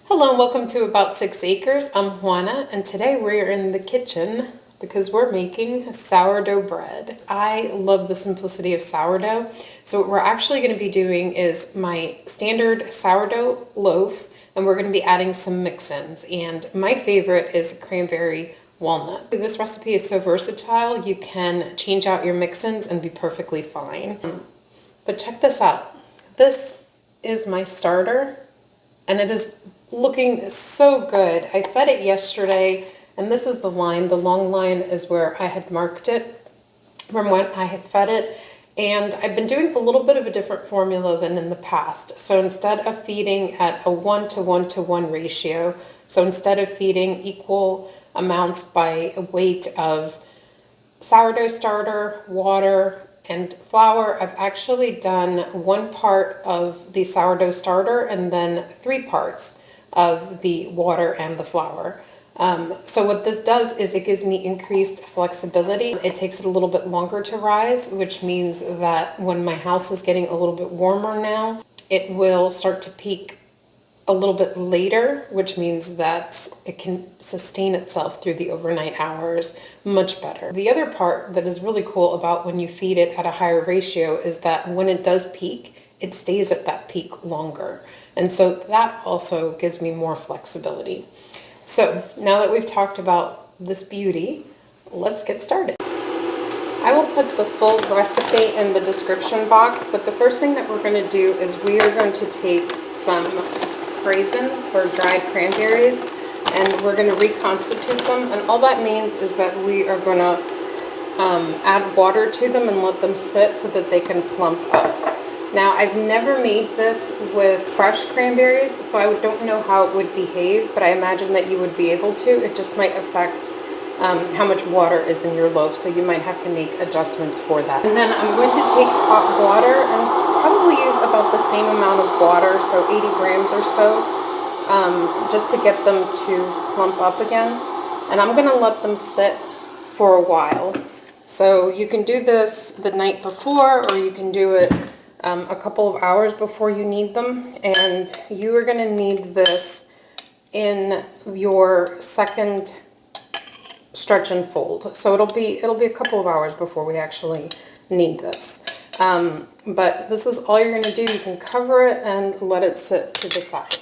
Hello and welcome to About 6 Acres. I'm Juana and today we're in the kitchen because we're making sourdough bread. I love the simplicity of sourdough. So what we're actually going to be doing is my standard sourdough loaf, and we're going to be adding some mix-ins. And my favorite is cranberry walnut. This recipe is so versatile, you can change out your mix-ins and be perfectly fine. But check this out. This is my starter and it is looking so good. I fed it yesterday, and this is the line. The long line is where I had marked it from when I had fed it. And I've been doing a little bit of a different formula than in the past. So instead of feeding at a 1-to-1-to-1 ratio, so instead of feeding equal amounts by weight of sourdough starter, water, and flour, I've actually done 1 part of the sourdough starter and then 3 parts of the water and the flour. So what this does is it gives me increased flexibility. It takes it a little bit longer to rise, which means that when my house is getting a little bit warmer now, it will start to peak a little bit later, which means that it can sustain itself through the overnight hours much better. The other part that is really cool about when you feed it at a higher ratio is that when it does peak, it stays at that peak longer. And so that also gives me more flexibility. So now that we've talked about this beauty, let's get started. I will put the full recipe in the description box, but the first thing that we're going to do is we are going to take some raisins or dried cranberries and we're going to reconstitute them, and all that means is that we are going to add water to them and let them sit so that they can plump up. Now, I've never made this with fresh cranberries, so I don't know how it would behave, but I imagine that you would be able to. It just might affect how much water is in your loaf, so you might have to make adjustments for that. And then I'm going to take hot water and probably use about the same amount of water, so 80 grams or so, just to get them to plump up again. And I'm going to let them sit for a while. So you can do this the night before, or you can do it a couple of hours before you need them, and you are going to need this in your second stretch and fold. So it'll be a couple of hours before we actually need this. But this is all you're going to do. You can cover it and let it sit to the side.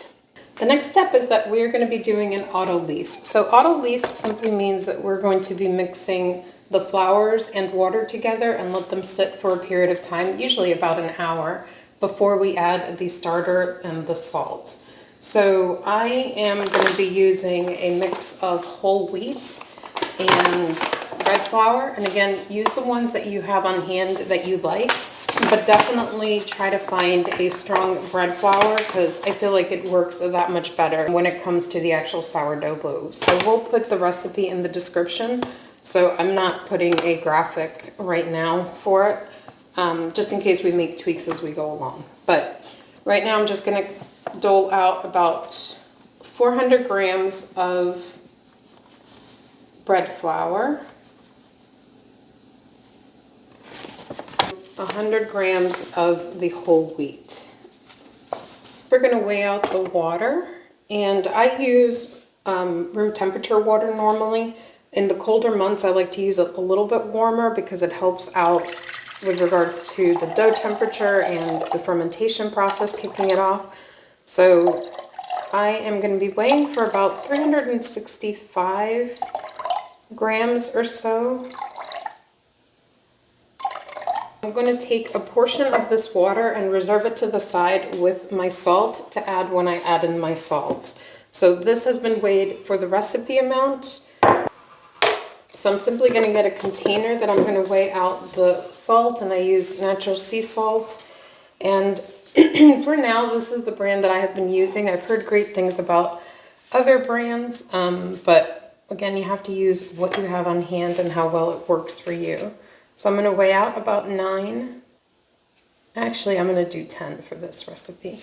The next step is that we're going to be doing an Autolyse. So Autolyse simply means that we're going to be mixing the flours and water together and let them sit for a period of time, usually about an hour, before we add the starter and the salt. So I am going to be using a mix of whole wheat and bread flour, and again, use the ones that you have on hand that you like, but definitely try to find a strong bread flour because I feel like it works that much better when it comes to the actual sourdough loaves. So we'll put the recipe in the description. So I'm not putting a graphic right now for it, just in case we make tweaks as we go along. But right now I'm just going to dole out about 400 grams of bread flour, 100 grams of the whole wheat. We're going to weigh out the water, and I use room temperature water normally. In the colder months, I like to use it a little bit warmer because it helps out with regards to the dough temperature and the fermentation process, kicking it off. So I am going to be weighing for about 365 grams or so. I'm going to take a portion of this water and reserve it to the side with my salt to add when I add in my salt. So this has been weighed for the recipe amount. So I'm simply going to get a container that I'm going to weigh out the salt, and I use natural sea salt. And for now, this is the brand that I have been using. I've heard great things about other brands, but again, you have to use what you have on hand and how well it works for you. So I'm going to weigh out about 9. Actually, I'm going to do 10 for this recipe.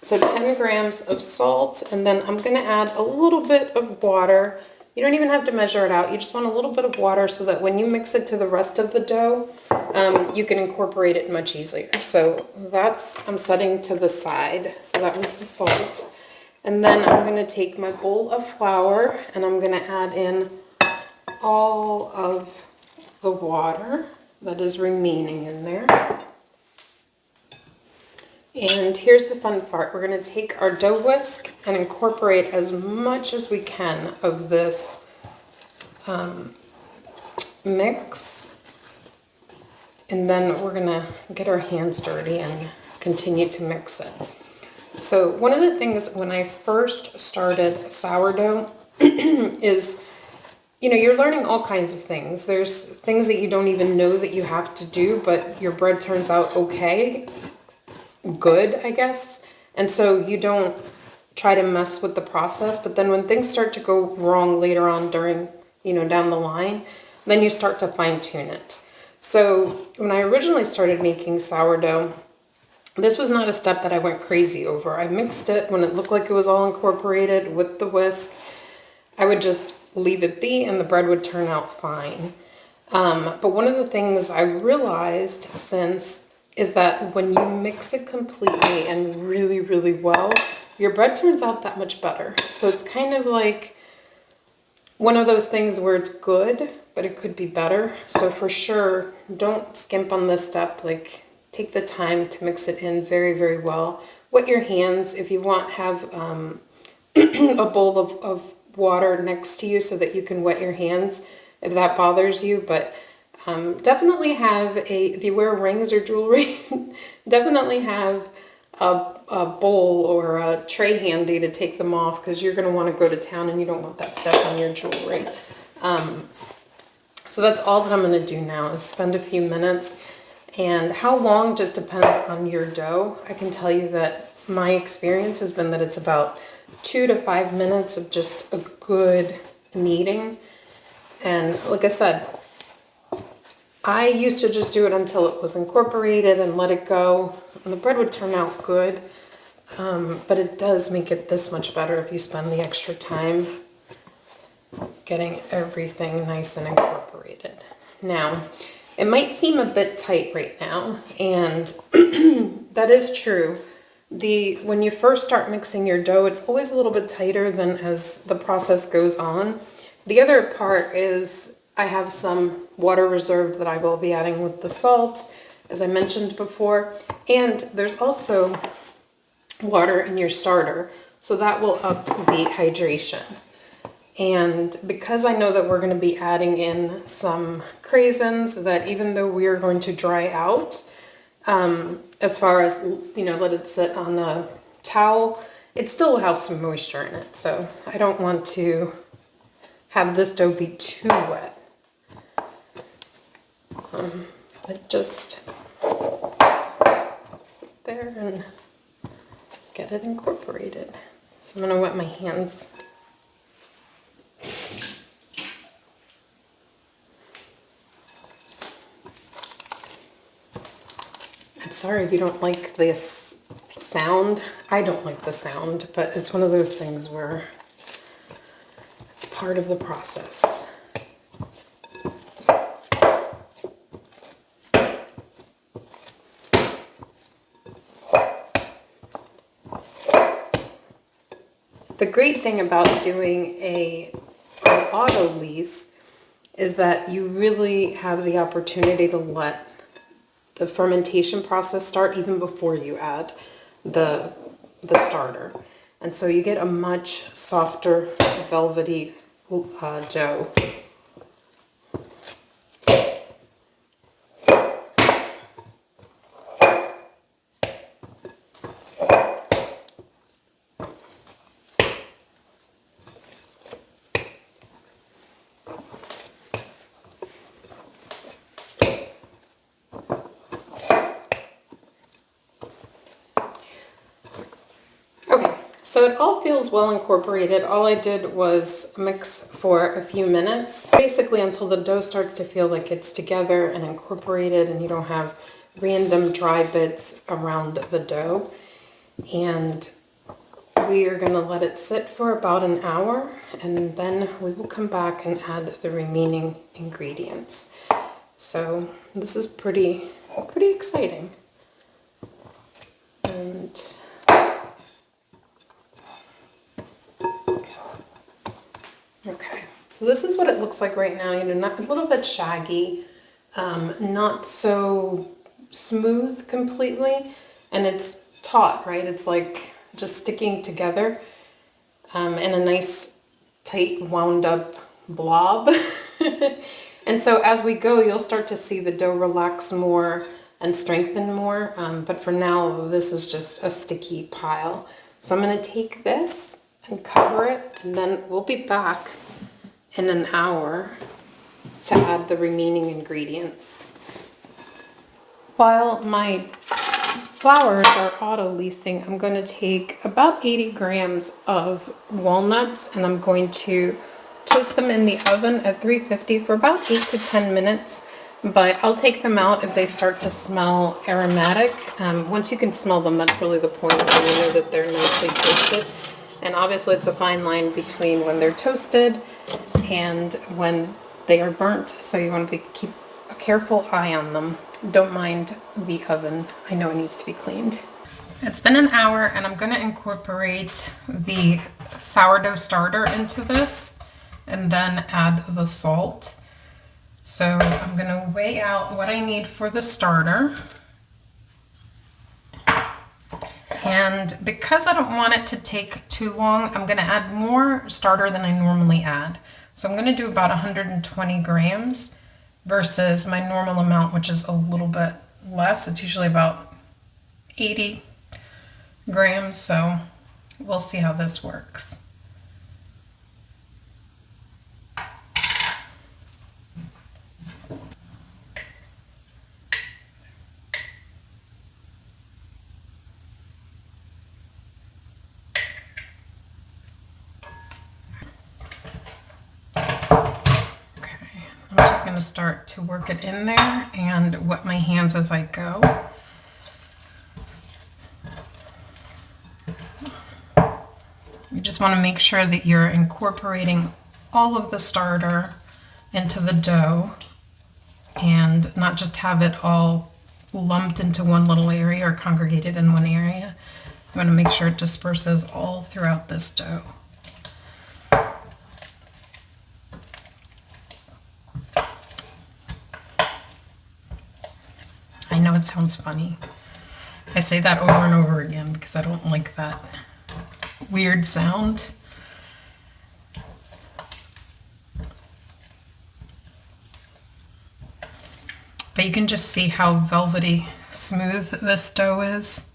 So 10 grams of salt, and then I'm going to add a little bit of water. You don't even have to measure it out. You just want a little bit of water so that when you mix it to the rest of the dough, you can incorporate it much easier. So that's, I'm setting to the side. So that was the salt. And then I'm going to take my bowl of flour and I'm going to add in all of the water that is remaining in there. And here's the fun part. We're going to take our dough whisk and incorporate as much as we can of this mix. And then we're going to get our hands dirty and continue to mix it. So one of the things when I first started sourdough is, you know, you're learning all kinds of things. There's things that you don't even know that you have to do, but your bread turns out okay, good, I guess. And so you don't try to mess with the process, but then when things start to go wrong later on during, you know, down the line, then you start to fine tune it. So when I originally started making sourdough, this was not a step that I went crazy over. I mixed it when it looked like it was all incorporated with the whisk. I would just leave it be and the bread would turn out fine. But one of the things I realized since is that when you mix it completely and really, really well, your bread turns out that much better. So it's kind of like one of those things where it's good, but it could be better. So for sure, don't skimp on this step. Like, take the time to mix it in very, very well. Wet your hands. If you want, have a bowl of water next to you so that you can wet your hands if that bothers you. But definitely have if you wear rings or jewelry, definitely have a bowl or a tray handy to take them off, because you're going to want to go to town and you don't want that stuff on your jewelry. So that's all that I'm going to do now, is spend a few minutes. And how long just depends on your dough. I can tell you that my experience has been that it's about 2 to 5 minutes of just a good kneading. And like I said, I used to just do it until it was incorporated and let it go, and the bread would turn out good. But it does make it this much better if you spend the extra time getting everything nice and incorporated. Now, it might seem a bit tight right now, and that is true. When you first start mixing your dough, it's always a little bit tighter than as the process goes on. The other part is I have some water reserved that I will be adding with the salt, as I mentioned before, and there's also water in your starter, so that will up the hydration. And because I know that we're going to be adding in some raisins that, even though we are going to dry out, as far as, you know, let it sit on a towel, it still will have some moisture in it. So I don't want to have this dough be too wet. But just sit there and get it incorporated. So I'm going to wet my hands. Sorry if you don't like this sound. I don't like the sound, but it's one of those things where it's part of the process. The great thing about doing an Autolyse is that you really have the opportunity to let the fermentation process start even before you add the starter. And so you get a much softer, velvety dough. So it all feels well incorporated. All I did was mix for a few minutes, basically until the dough starts to feel like it's together and incorporated and you don't have random dry bits around the dough. And we are going to let it sit for about an hour, and then we will come back and add the remaining ingredients. So this is pretty exciting. And Okay, so this is what it looks like right now. You know, not a little bit shaggy, not so smooth completely, and it's taut, right? It's like just sticking together in a nice tight wound up blob. And so as we go, you'll start to see the dough relax more and strengthen more, but for now this is just a sticky pile. So I'm going to take this and cover it, and then we'll be back in an hour to add the remaining ingredients. While my flours are auto-leasing, I'm going to take about 80 grams of walnuts, and I'm going to toast them in the oven at 350 for about 8 to 10 minutes. But I'll take them out if they start to smell aromatic. Once you can smell them, that's really the point, when you know that they're nicely toasted. And obviously it's a fine line between when they're toasted and when they are burnt, so you want to keep a careful eye on them. Don't mind the oven. I know it needs to be cleaned. It's been an hour, and I'm going to incorporate the sourdough starter into this and then add the salt. So I'm going to weigh out what I need for the starter. And because I don't want it to take too long, I'm going to add more starter than I normally add. So I'm going to do about 120 grams versus my normal amount, which is a little bit less. It's usually about 80 grams, so we'll see how this works. I'm just going to start to work it in there and wet my hands as I go. You just want to make sure that you're incorporating all of the starter into the dough and not just have it all lumped into one little area or congregated in one area. You want to make sure it disperses all throughout this dough. I know it sounds funny. I say that over and over again because I don't like that weird sound. But you can just see how velvety smooth this dough is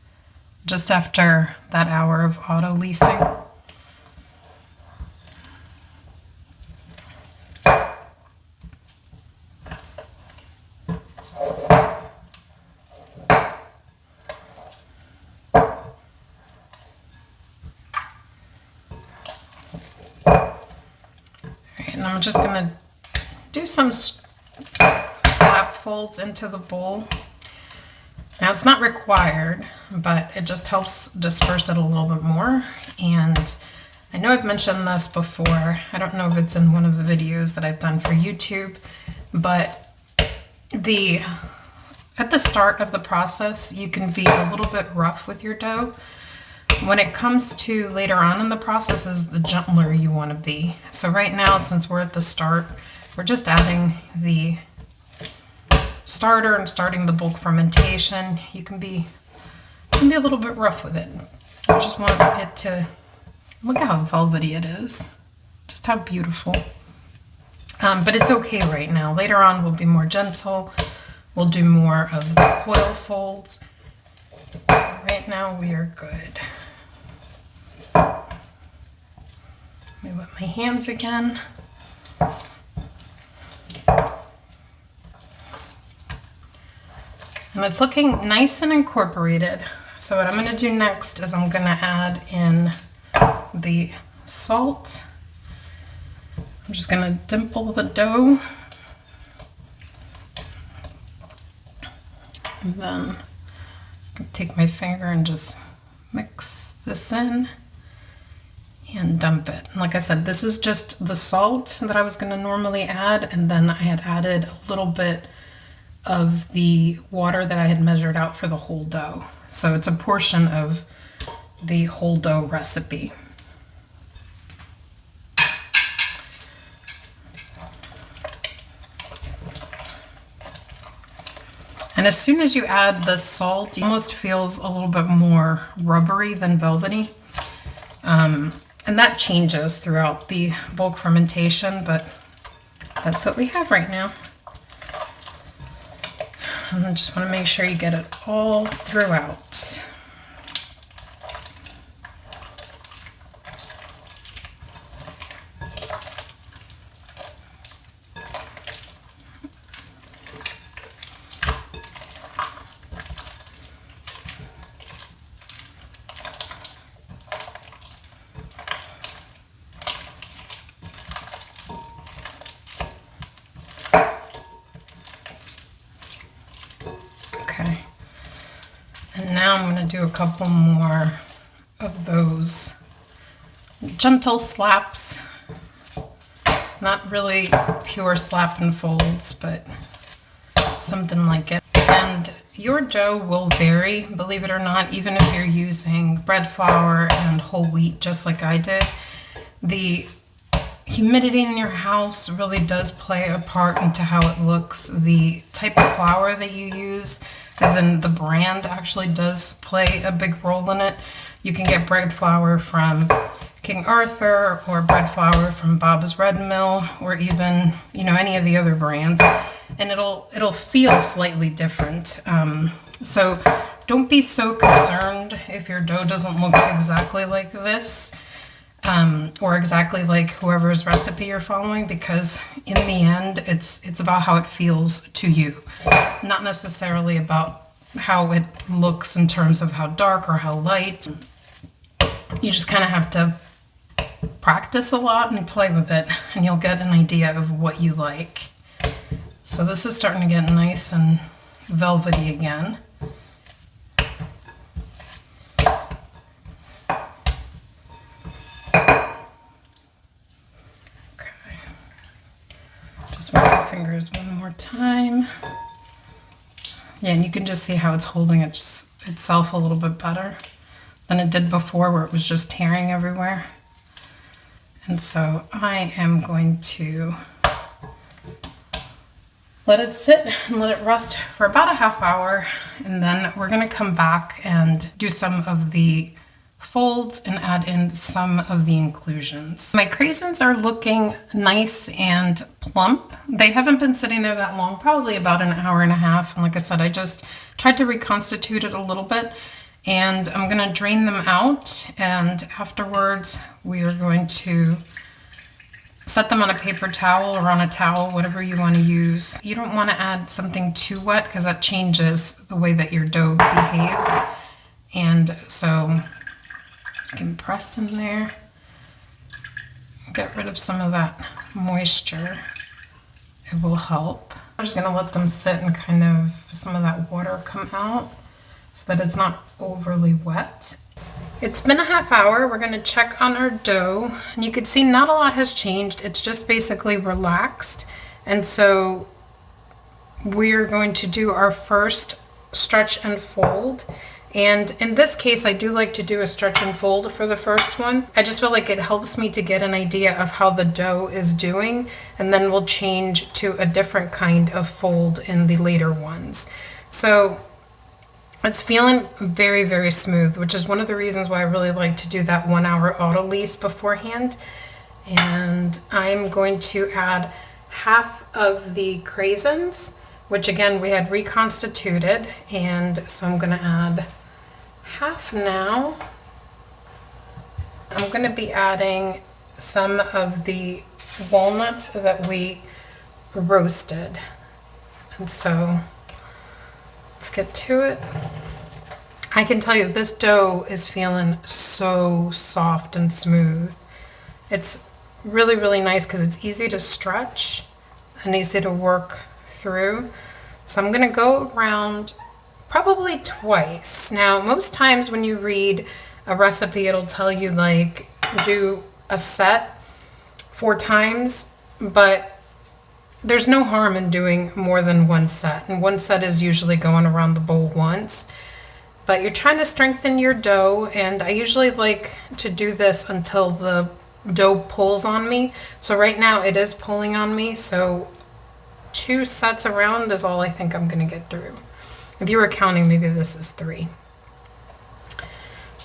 just after that hour of auto-leasing. I'm just going to do some slap folds into the bowl. Now it's not required, but it just helps disperse it a little bit more. And I know I've mentioned this before. I don't know if it's in one of the videos that I've done for YouTube, but at the start of the process, you can be a little bit rough with your dough. When it comes to later on in the process is the gentler you want to be. So right now, since we're at the start, we're just adding the starter and starting the bulk fermentation. You can be a little bit rough with it. I just want it to, look how velvety it is. Just how beautiful. But it's okay right now. Later on, we'll be more gentle. We'll do more of the coil folds. Right now, we are good. Let me wet my hands again. And it's looking nice and incorporated. So what I'm going to do next is I'm going to add in the salt. I'm just going to dimple the dough. And then take my finger and just mix this in and dump it. And like I said, this is just the salt that I was going to normally add, and then I had added a little bit of the water that I had measured out for the whole dough. So it's a portion of the whole dough recipe. And as soon as you add the salt, it almost feels a little bit more rubbery than velvety. And that changes throughout the bulk fermentation, but that's what we have right now. And I just want to make sure you get it all throughout. And now I'm going to do a couple more of those gentle slaps. Not really pure slap and folds, but something like it. And your dough will vary, believe it or not, even if you're using bread flour and whole wheat, just like I did. The humidity in your house really does play a part into how it looks. The type of flour that you use, as in the brand, actually does play a big role in it. You can get bread flour from King Arthur or bread flour from Bob's Red Mill, or even, you know, any of the other brands, and it'll feel slightly different. So don't be so concerned if your dough doesn't look exactly like this, or exactly like whoever's recipe you're following, because in the end, it's about how it feels to you, not necessarily about how it looks in terms of how dark or how light. You just kind of have to practice a lot and play with it, and you'll get an idea of what you like. So this is starting to get nice and velvety again. Fingers one more time. Yeah, and you can just see how it's holding itself a little bit better than it did before, where it was just tearing everywhere. And so I am going to let it sit and let it rest for about a half hour, and then we're going to come back and do some of the folds and add in some of the inclusions. My craisins are looking nice and plump. They haven't been sitting there that long, probably about an hour and a half. And like I said, I just tried to reconstitute it a little bit, and I'm going to drain them out. And afterwards, we are going to set them on a paper towel or on a towel, whatever you want to use. You don't want to add something too wet because that changes the way that your dough behaves. And so you can press in there, get rid of some of that moisture. It will help. I'm just going to let them sit and kind of some of that water come out so that it's not overly wet. It's been a half hour. We're going to check on our dough, and you can see not a lot has changed. It's just basically relaxed. And so we're going to do our first stretch and fold. And in this case, I do like to do a stretch and fold for the first one. I just feel like it helps me to get an idea of how the dough is doing, and then we'll change to a different kind of fold in the later ones. So it's feeling very, very smooth, which is one of the reasons why I really like to do that 1 hour Autolyse beforehand. And I'm going to add half of the craisins, which again, we had reconstituted. And so I'm going to add half now. I'm going to be adding some of the walnuts that we roasted. And so let's get to it. I can tell you this dough is feeling so soft and smooth. It's really, really nice because it's easy to stretch and easy to work through. So I'm going to go around probably twice. Now, most times when you read a recipe, it'll tell you like do a set 4 times, but there's no harm in doing more than 1 set. And 1 set is usually going around the bowl once. But you're trying to strengthen your dough, and I usually like to do this until the dough pulls on me. So right now it is pulling on me, so 2 sets around is all I think I'm going to get through. If you were counting, maybe this is 3.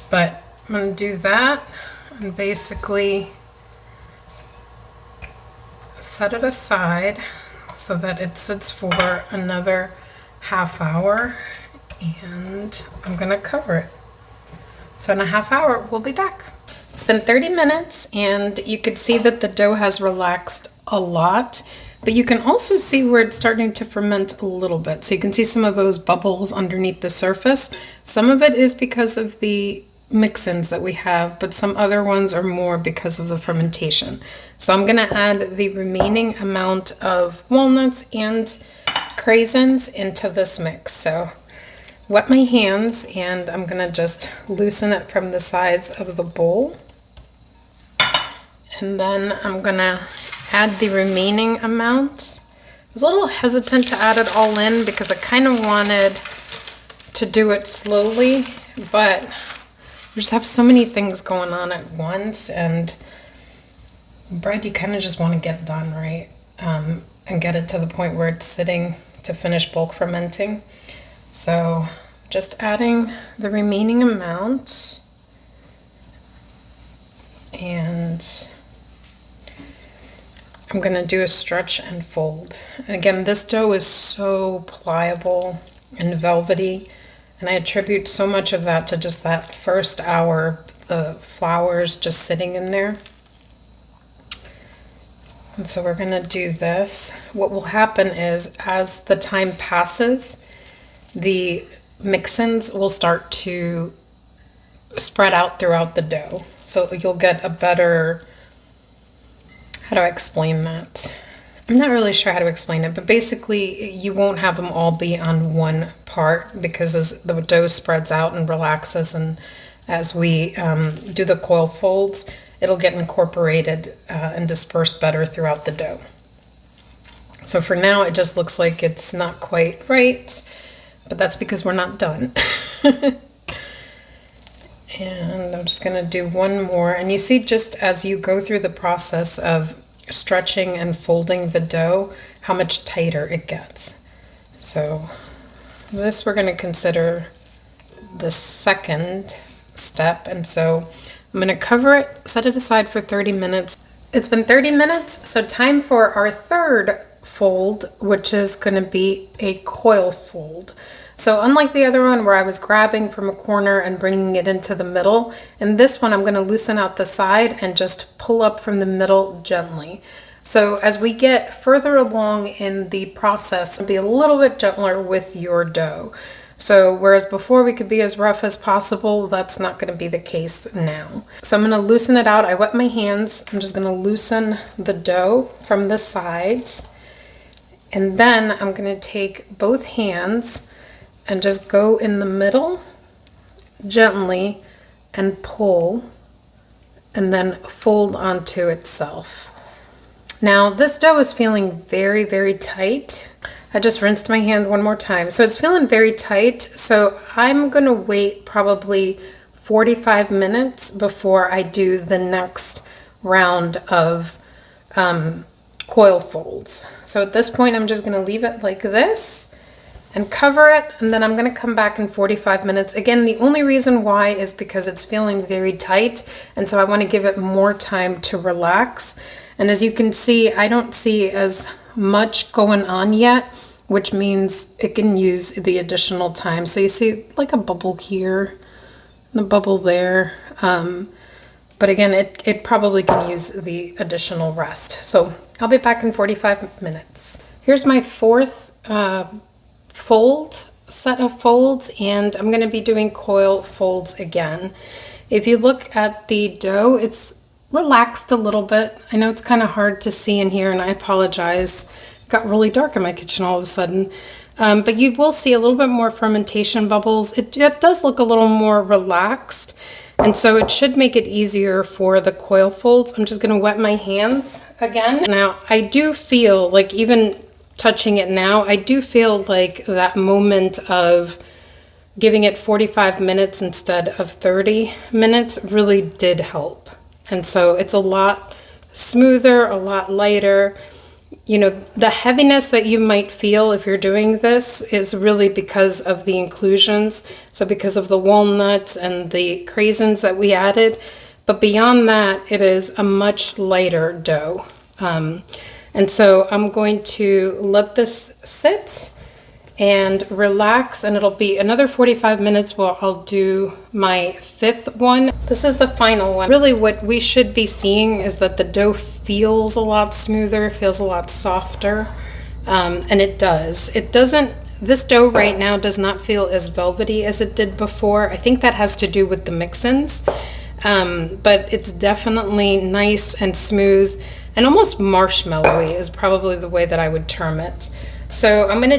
But I'm going to do that and basically set it aside so that it sits for another half hour, and I'm going to cover it. So in a half hour, we'll be back. It's been 30 minutes, and you could see that the dough has relaxed a lot, but you can also see where it's starting to ferment a little bit. So you can see some of those bubbles underneath the surface. Some of it is because of the mix-ins that we have, but some other ones are more because of the fermentation. So I'm gonna add the remaining amount of walnuts and raisins into this mix. So wet my hands, and I'm gonna just loosen it from the sides of the bowl. And then I'm gonna add the remaining amount. I was a little hesitant to add it all in because I kind of wanted to do it slowly, but we just have so many things going on at once, and bread you kind of just want to get done, right? And get it to the point where it's sitting to finish bulk fermenting. So just adding the remaining amount, and I'm going to do a stretch and fold. And again, this dough is so pliable and velvety, and I attribute so much of that to just that first hour, the flours just sitting in there. And so we're going to do this. What will happen is, as the time passes, the mix-ins will start to spread out throughout the dough. So you'll get a better, how do I explain that? I'm not really sure how to explain it, but basically you won't have them all be on one part, because as the dough spreads out and relaxes, and as we do the coil folds, it'll get incorporated and dispersed better throughout the dough. So for now, it just looks like it's not quite right, but that's because we're not done. And I'm just gonna do one more. And you see, just as you go through the process of stretching and folding the dough, how much tighter it gets. So this we're gonna consider the second step. And so I'm gonna cover it, set it aside for 30 minutes. It's been 30 minutes, so time for our third fold, which is gonna be a coil fold. So unlike the other one where I was grabbing from a corner and bringing it into the middle, in this one I'm going to loosen out the side and just pull up from the middle gently. So as we get further along in the process, be a little bit gentler with your dough. So whereas before we could be as rough as possible, that's not going to be the case now. So I'm going to loosen it out. I wet my hands. I'm just going to loosen the dough from the sides. And then I'm going to take both hands and just go in the middle gently and pull, and then fold onto itself. Now this dough is feeling very, very tight. I just rinsed my hand one more time. So it's feeling very tight. So I'm gonna wait probably 45 minutes before I do the next round of coil folds. So at this point, I'm just gonna leave it like this and cover it, and then I'm gonna come back in 45 minutes. Again, the only reason why is because it's feeling very tight, and so I wanna give it more time to relax. And as you can see, I don't see as much going on yet, which means it can use the additional time. So you see like a bubble here, and a bubble there. But again, it probably can use the additional rest. So I'll be back in 45 minutes. Here's my fourth set of folds, and I'm going to be doing coil folds again. If you look at the dough, it's relaxed a little bit. I know it's kind of hard to see in here, and I apologize. It got really dark in my kitchen all of a sudden. But you will see a little bit more fermentation bubbles. It does look a little more relaxed, and so it should make it easier for the coil folds. I'm just going to wet my hands again. Now, I do feel like, even touching it now, I do feel like that moment of giving it 45 minutes instead of 30 minutes really did help. And so it's a lot smoother, a lot lighter. you know, the heaviness that you might feel if you're doing this is really because of the inclusions. So because of the walnuts and the raisins that we added. But beyond that, it is a much lighter dough. And so I'm going to let this sit and relax, and it'll be another 45 minutes while I'll do my fifth one. This is the final one. Really what we should be seeing is that the dough feels a lot smoother, feels a lot softer, and it does. It doesn't, this dough right now does not feel as velvety as it did before. I think that has to do with the mix-ins, but it's definitely nice and smooth and almost marshmallowy is probably the way that I would term it. So I'm going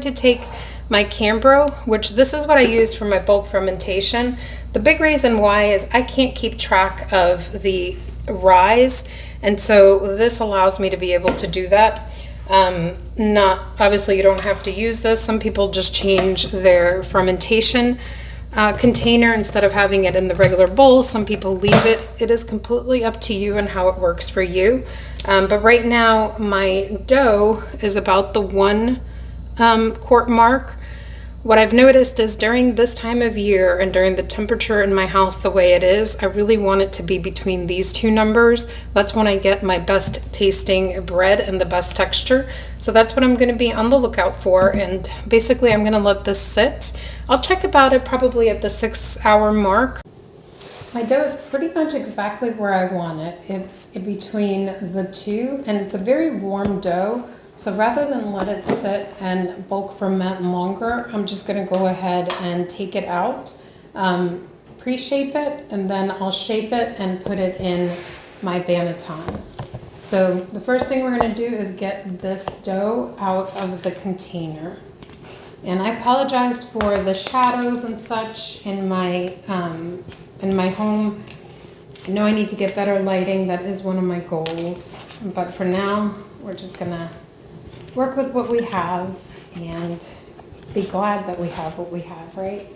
to take my Cambro, which this is what I use for my bulk fermentation. The big reason why is I can't keep track of the rise, and so this allows me to be able to do that. Not obviously you don't have to use this. Some people just change their fermentation container instead of having it in the regular bowls. Some people leave it. It is completely up to you and how it works for you. But right now my dough is about the 1 quart mark. What I've noticed is during this time of year and during the temperature in my house the way it is, I really want it to be between these two numbers. That's when I get my best tasting bread and the best texture. So that's what I'm going to be on the lookout for, and basically I'm going to let this sit. I'll check about it probably at the 6-hour mark. My dough is pretty much exactly where I want it. It's in between the two, and it's a very warm dough. So rather than let it sit and bulk ferment longer, I'm just going to go ahead and take it out, pre-shape it, and then I'll shape it and put it in my banneton. So the first thing we're going to do is get this dough out of the container. And I apologize for the shadows and such in my home. I know I need to get better lighting. That is one of my goals. But for now, we're just going to work with what we have and be glad that we have what we have, right?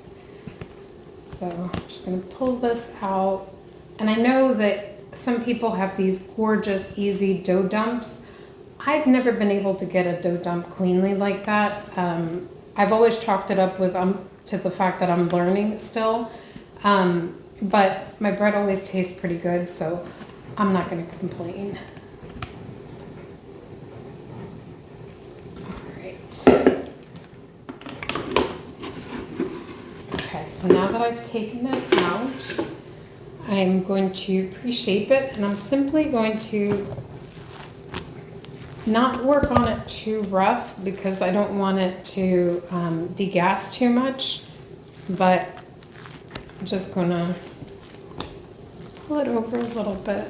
So I'm just going to pull this out. And I know that some people have these gorgeous, easy dough dumps. I've never been able to get a dough dump cleanly like that. I've always chalked it up with to the fact that I'm learning still. But my bread always tastes pretty good, so I'm not going to complain. Okay, so now that I've taken it out, I'm going to pre-shape it, and I'm simply going to not work on it too rough because I don't want it to degas too much, but I'm just going to pull it over a little bit.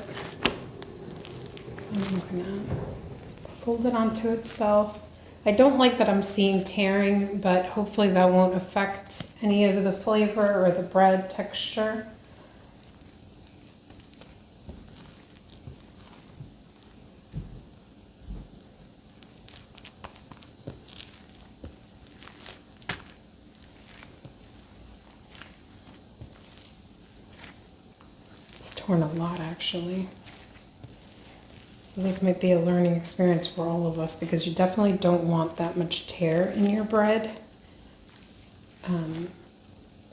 I'm going to fold it onto itself. I don't like that I'm seeing tearing, but hopefully that won't affect any of the flavor or the bread texture. It's torn a lot actually. So this might be a learning experience for all of us because you definitely don't want that much tear in your bread,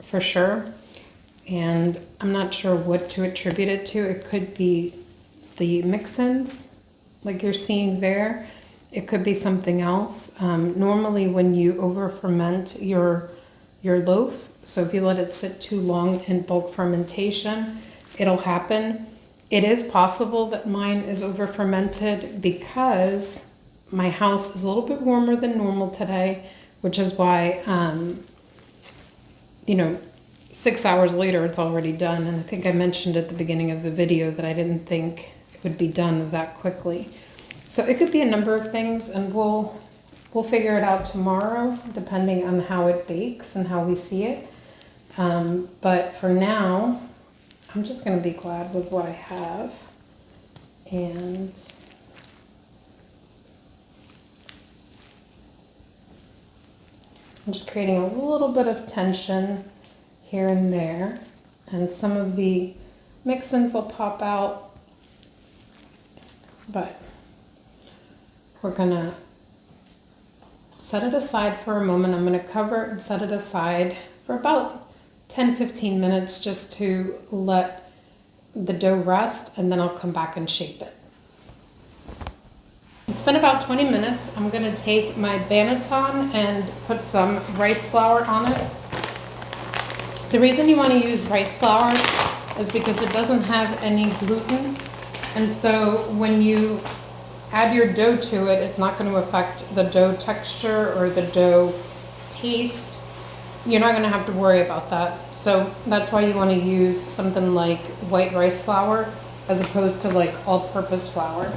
for sure. And I'm not sure what to attribute it to. It could be the mix-ins, like you're seeing there. It could be something else. Normally when you over ferment your loaf, so if you let it sit too long in bulk fermentation, it'll happen. It is possible that mine is over fermented because my house is a little bit warmer than normal today, which is why, 6 hours later it's already done. And I think I mentioned at the beginning of the video that I didn't think it would be done that quickly. So it could be a number of things, and we'll figure it out tomorrow depending on how it bakes and how we see it. But for now, I'm just going to be glad with what I have, and I'm just creating a little bit of tension here and there, and some of the mix-ins will pop out, but we're gonna set it aside for a moment. I'm gonna cover it and set it aside for about 10-15 minutes just to let the dough rest, and then I'll come back and shape it. It's been about 20 minutes. I'm gonna take my banneton and put some rice flour on it. The reason you wanna use rice flour is because it doesn't have any gluten. And so when you add your dough to it, it's not gonna affect the dough texture or the dough taste. You're not gonna have to worry about that. So that's why you wanna use something like white rice flour as opposed to like all-purpose flour.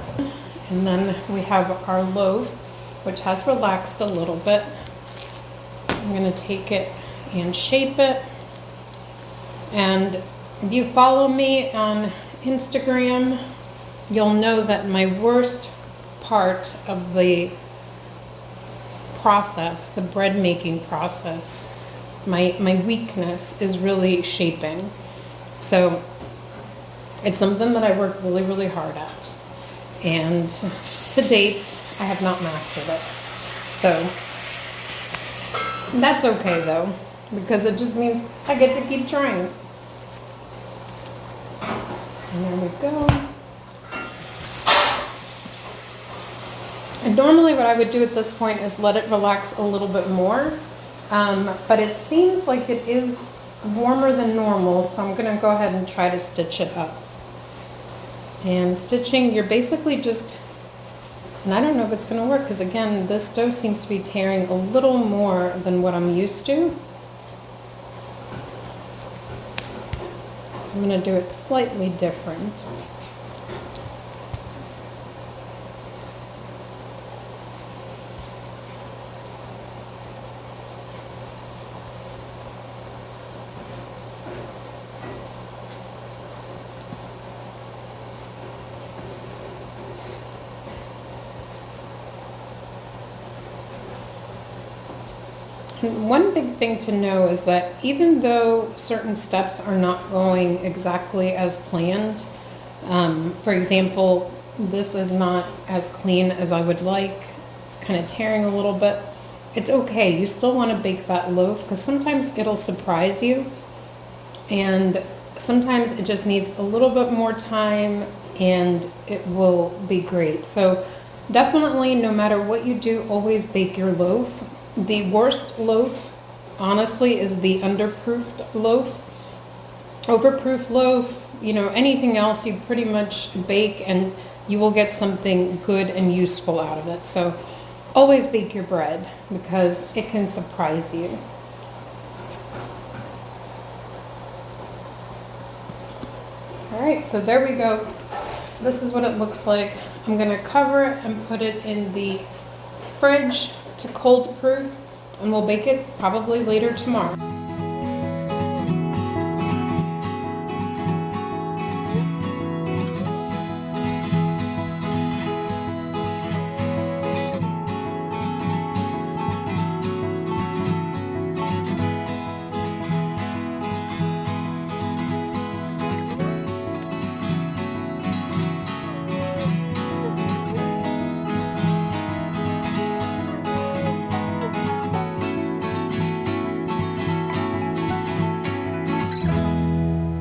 And then we have our loaf, which has relaxed a little bit. I'm gonna take it and shape it. And if you follow me on Instagram, you'll know that my worst part of the process, the bread making process, my weakness is really shaping. So it's something that I work really, really hard at. And to date, I have not mastered it. So that's okay though, because it just means I get to keep trying. And there we go. And normally what I would do at this point is let it relax a little bit more. But it seems like it is warmer than normal, so I'm gonna go ahead and try to stitch it up. And stitching, you're basically just, and I don't know if it's gonna work, because again, this dough seems to be tearing a little more than what I'm used to. So I'm gonna do it slightly different. One big thing to know is that even though certain steps are not going exactly as planned, for example, this is not as clean as I would like, it's kind of tearing a little bit, it's okay. You still want to bake that loaf because sometimes it'll surprise you, and sometimes it just needs a little bit more time and it will be great. So definitely, no matter what you do, always bake your loaf. The worst loaf, honestly, is the underproofed loaf. Overproof loaf, you know, anything else you pretty much bake and you will get something good and useful out of it. So always bake your bread because it can surprise you. All right, so there we go. This is what it looks like. I'm gonna cover it and put it in the fridge to cold proof, and we'll bake it probably later tomorrow.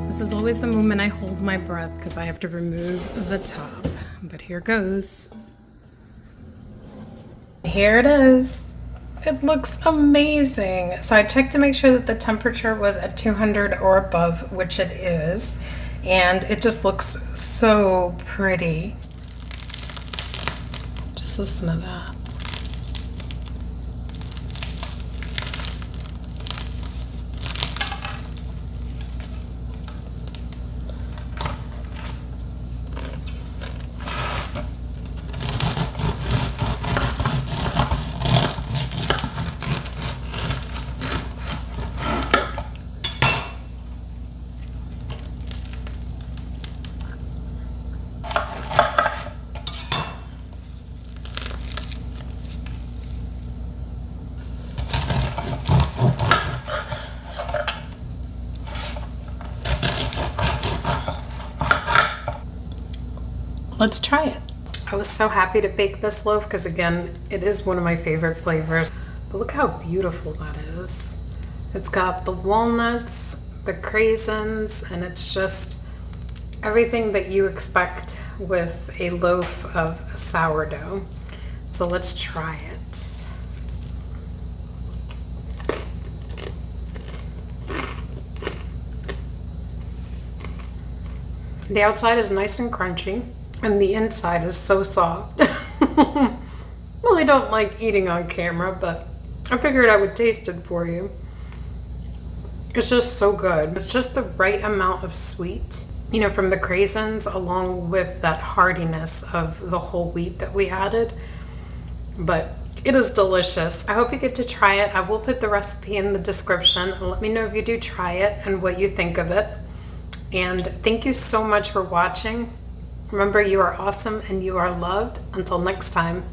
This is always the moment I hold my breath because I have to remove the top. But here goes. Here it is. It looks amazing. So I checked to make sure that the temperature was at 200 or above, which it is. And it just looks so pretty. Just listen to that. Let's try it. I was so happy to bake this loaf because again, it is one of my favorite flavors. But look how beautiful that is. It's got the walnuts, the raisins, and it's just everything that you expect with a loaf of sourdough. So let's try it. The outside is nice and crunchy, and the inside is so soft. Really don't like eating on camera, but I figured I would taste it for you. It's just so good. It's just the right amount of sweet, you know, from the raisins along with that hardiness of the whole wheat that we added. But it is delicious. I hope you get to try it. I will put the recipe in the description, and let me know if you do try it and what you think of it. And thank you so much for watching. Remember, you are awesome and you are loved. Until next time.